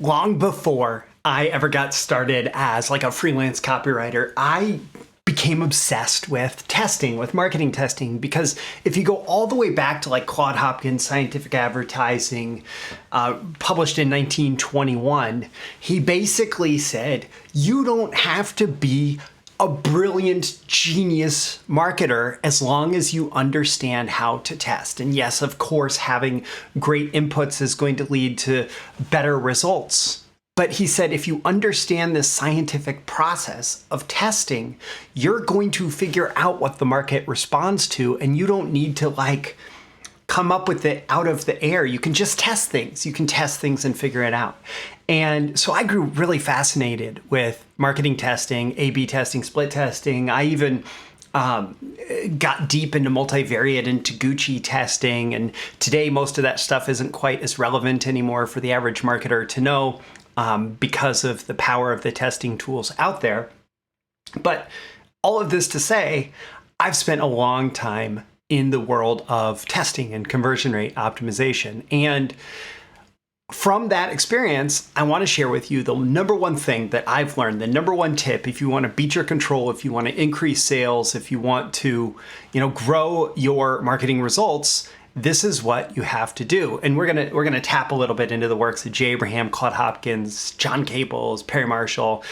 Long before I ever got started as like a freelance copywriter, I became obsessed with testing, with marketing testing, because if you go all the way back to like Claude Hopkins' Scientific Advertising, published in 1921, he basically said, you don't have to be a brilliant genius marketer as long as you understand how to test. And yes, of course, having great inputs is going to lead to better results. But he said, if you understand this scientific process of testing, you're going to figure out what the market responds to, and you don't need to like come up with it out of the air. You can just test things. You can test things and figure it out. And so I grew really fascinated with marketing testing, A/B testing, split testing. I even got deep into multivariate and Taguchi testing. And today, most of that stuff isn't quite as relevant anymore for the average marketer to know because of the power of the testing tools out there. But all of this to say, I've spent a long time in the world of testing and conversion rate optimization. And from that experience, I want to share with you the number one thing that I've learned, the number one tip if you want to beat your control, if you want to increase sales, if you want to, grow your marketing results. This is what you have to do. And we're gonna tap a little bit into the works of Jay Abraham, Claude Hopkins, John Caples, Perry Marshall,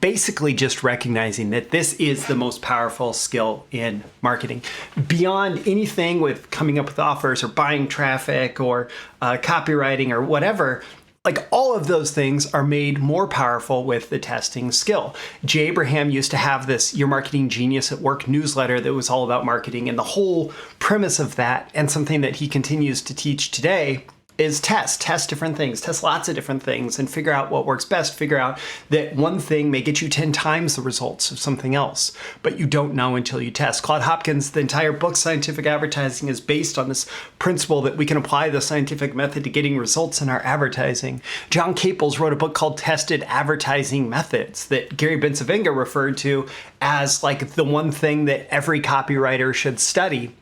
basically just recognizing that this is the most powerful skill in marketing. Beyond anything with coming up with offers or buying traffic or copywriting or whatever, like all of those things are made more powerful with the testing skill. Jay Abraham used to have this Your Marketing Genius at Work newsletter that was all about marketing. And the whole premise of that, and something that he continues to teach today, is test different things, test lots of different things and figure out what works best. Figure out that one thing may get you 10 times the results of something else, but you don't know until you test. Claude Hopkins, the entire book, Scientific Advertising, is based on this principle that we can apply the scientific method to getting results in our advertising. John Caples wrote a book called Tested Advertising Methods that Gary Bencivenga referred to as like the one thing that every copywriter should study,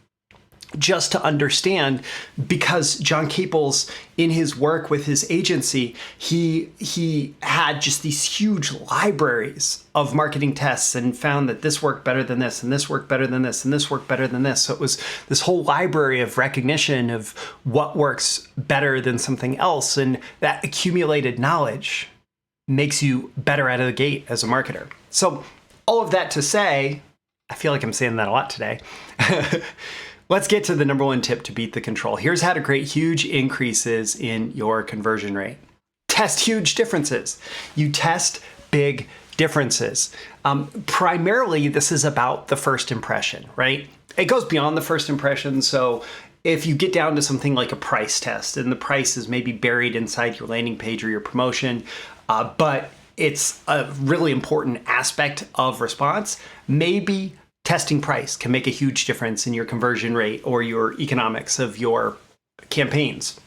just to understand, because John Caples, in his work with his agency, he had just these huge libraries of marketing tests and found that this worked better than this, and this worked better than this, and this worked better than this. So it was this whole library of recognition of what works better than something else. And that accumulated knowledge makes you better out of the gate as a marketer. So all of that to say, I feel like I'm saying that a lot today. Let's get to the number one tip to beat the control. Here's how to create huge increases in your conversion rate. Test huge differences. You test big differences. Primarily, this is about the first impression, right? It goes beyond the first impression. So if you get down to something like a price test, and the price is maybe buried inside your landing page or your promotion, but it's a really important aspect of response, maybe testing price can make a huge difference in your conversion rate or your economics of your campaigns.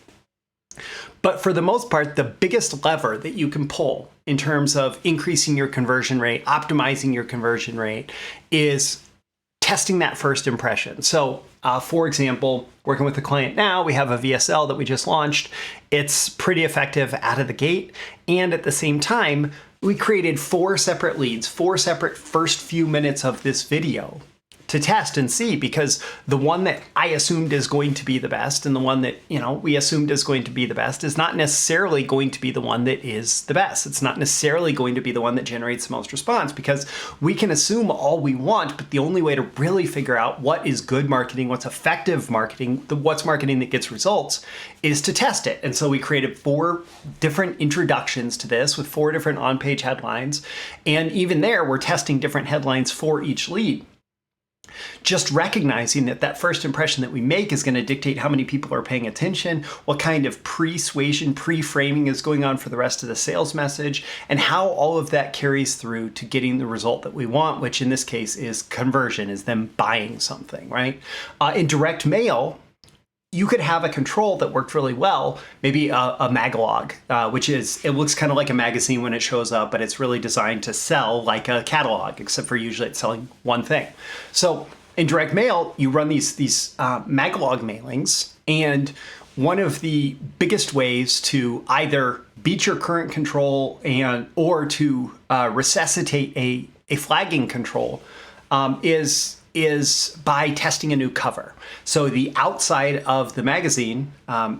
But for the most part, the biggest lever that you can pull in terms of increasing your conversion rate, optimizing your conversion rate, is testing that first impression. So for example, working with a client now, we have a VSL that we just launched. It's pretty effective out of the gate. And at the same time, we created 4 separate leads, 4 separate first few minutes of this video to test and see, because the one that I assumed is going to be the best and the one that, we assumed is going to be the best is not necessarily going to be the one that is the best. It's not necessarily going to be the one that generates the most response, because we can assume all we want, but the only way to really figure out what is good marketing, what's effective marketing, what's marketing that gets results, is to test it. And so we created 4 different introductions to this with 4 different on-page headlines. And even there, we're testing different headlines for each lead. Just recognizing that that first impression that we make is going to dictate how many people are paying attention, what kind of persuasion, pre-framing is going on for the rest of the sales message, and how all of that carries through to getting the result that we want, which in this case is conversion, is them buying something, right? In direct mail, you could have a control that worked really well, maybe a magalog, which is, it looks kind of like a magazine when it shows up, but it's really designed to sell like a catalog, except for usually it's selling one thing. So in direct mail, you run these magalog mailings, and one of the biggest ways to either beat your current control or to resuscitate a flagging control is by testing a new cover. So the outside of the magazine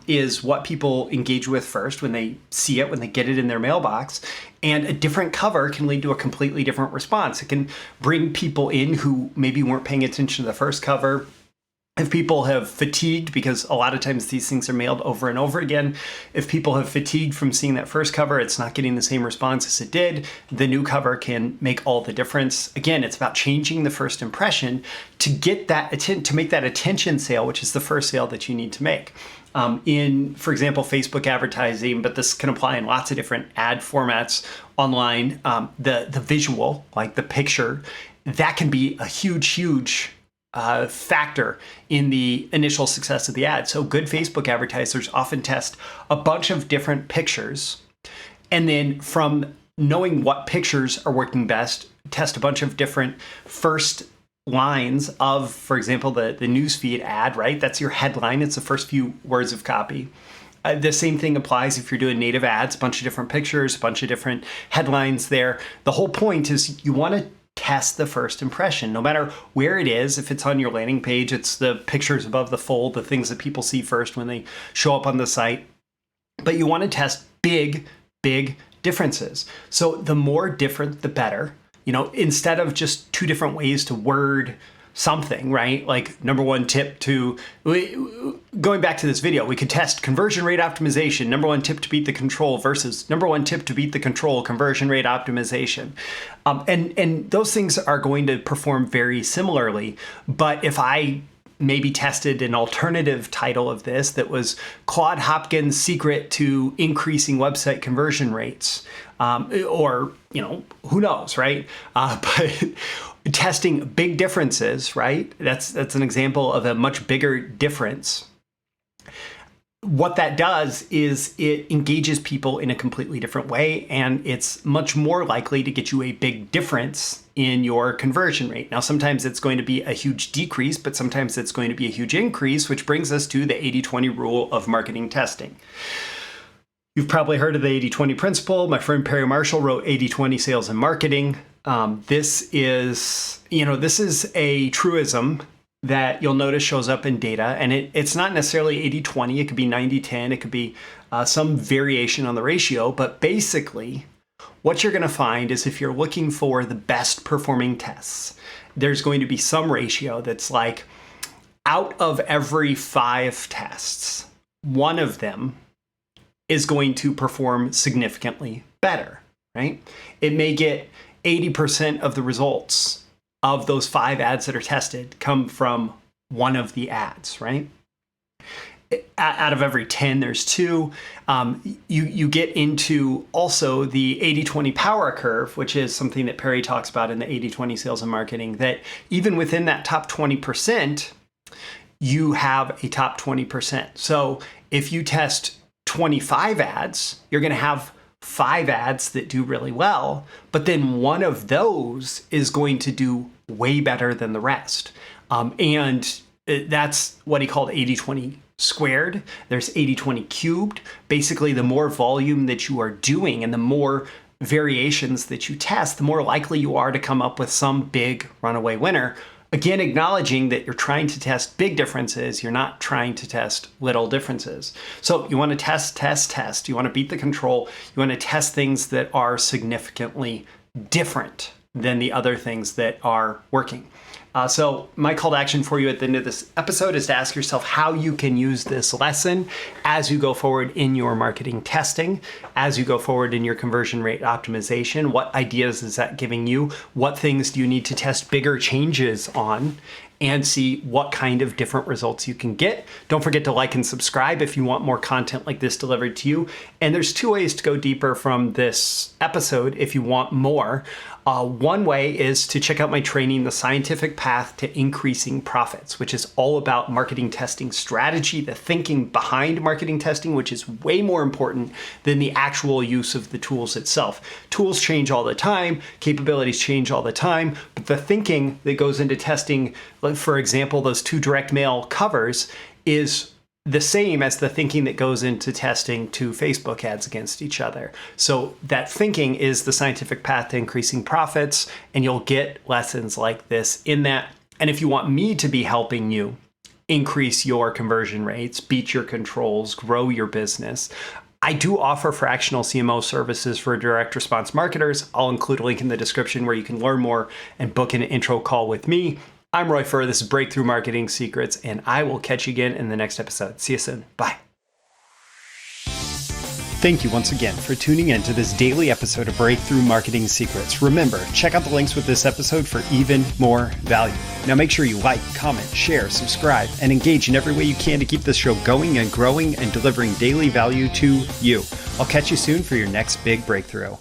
is what people engage with first when they see it, when they get it in their mailbox. And a different cover can lead to a completely different response. It can bring people in who maybe weren't paying attention to the first cover. If people have fatigued, because a lot of times these things are mailed over and over again, if people have fatigued from seeing that first cover, it's not getting the same response as it did, the new cover can make all the difference. Again, it's about changing the first impression to get that to make that attention sale, which is the first sale that you need to make. In, for example, Facebook advertising, but this can apply in lots of different ad formats online, the visual, like the picture, that can be a huge factor in the initial success of the ad. So good Facebook advertisers often test a bunch of different pictures, and then from knowing what pictures are working best, test a bunch of different first lines of, for example, the newsfeed ad, right? That's your headline. It's the first few words of copy. The same thing applies if you're doing native ads, a bunch of different pictures, a bunch of different headlines there. The whole point is you want to test the first impression, no matter where it is. If it's on your landing page, it's the pictures above the fold, the things that people see first when they show up on the site. But you want to test big differences. So the more different, the better. Instead of just two different ways to word something, right? Like number one tip going back to this video, we could test conversion rate optimization, number one tip to beat the control versus number one tip to beat the control, conversion rate optimization. And those things are going to perform very similarly. But if I maybe tested an alternative title of this that was Claude Hopkins' secret to increasing website conversion rates, or, who knows, right? But testing big differences, right? That's an example of a much bigger difference. What that does is it engages people in a completely different way, and it's much more likely to get you a big difference in your conversion rate. Now, sometimes it's going to be a huge decrease, but sometimes it's going to be a huge increase, which brings us to the 80-20 rule of marketing testing. You've probably heard of the 80-20 principle. My friend Perry Marshall wrote 80-20 Sales and Marketing. This is a truism that you'll notice shows up in data, and it's not necessarily 80-20. It could be 90-10. It could be some variation on the ratio, but basically what you're going to find is if you're looking for the best performing tests, there's going to be some ratio that's like out of every 5 tests, one of them is going to perform significantly better, right? It may get 80% of the results of those 5 ads that are tested come from one of the ads, right? Out of every 10, there's 2. You get into also the 80-20 power curve, which is something that Perry talks about in the 80-20 sales and marketing, that even within that top 20%, you have a top 20%. So if you test 25 ads, you're going to have 5 ads that do really well, but then one of those is going to do way better than the rest. And that's what he called 80-20 squared. There's 80-20 cubed. Basically, the more volume that you are doing and the more variations that you test, the more likely you are to come up with some big runaway winner. Again, acknowledging that you're trying to test big differences, you're not trying to test little differences. So you want to test. You want to beat the control. You want to test things that are significantly different than the other things that are working. So my call to action for you at the end of this episode is to ask yourself how you can use this lesson as you go forward in your marketing testing, as you go forward in your conversion rate optimization. What ideas is that giving you? What things do you need to test bigger changes on and see what kind of different results you can get? Don't forget to like and subscribe if you want more content like this delivered to you. And there's 2 ways to go deeper from this episode if you want more. One way is to check out my training, The Scientific Path to Increasing Profits, which is all about marketing testing strategy, the thinking behind marketing testing, which is way more important than the actual use of the tools itself. Tools change all the time, capabilities change all the time, but the thinking that goes into testing, for example, those 2 direct mail covers is the same as the thinking that goes into testing two Facebook ads against each other. So that thinking is the scientific path to increasing profits, and you'll get lessons like this in that. And if you want me to be helping you increase your conversion rates, beat your controls, grow your business, I do offer fractional CMO services for direct response marketers. I'll include a link in the description where you can learn more and book an intro call with me. I'm Roy Furr. This is Breakthrough Marketing Secrets, and I will catch you again in the next episode. See you soon. Bye. Thank you once again for tuning in to this daily episode of Breakthrough Marketing Secrets. Remember, check out the links with this episode for even more value. Now make sure you like, comment, share, subscribe, and engage in every way you can to keep this show going and growing and delivering daily value to you. I'll catch you soon for your next big breakthrough.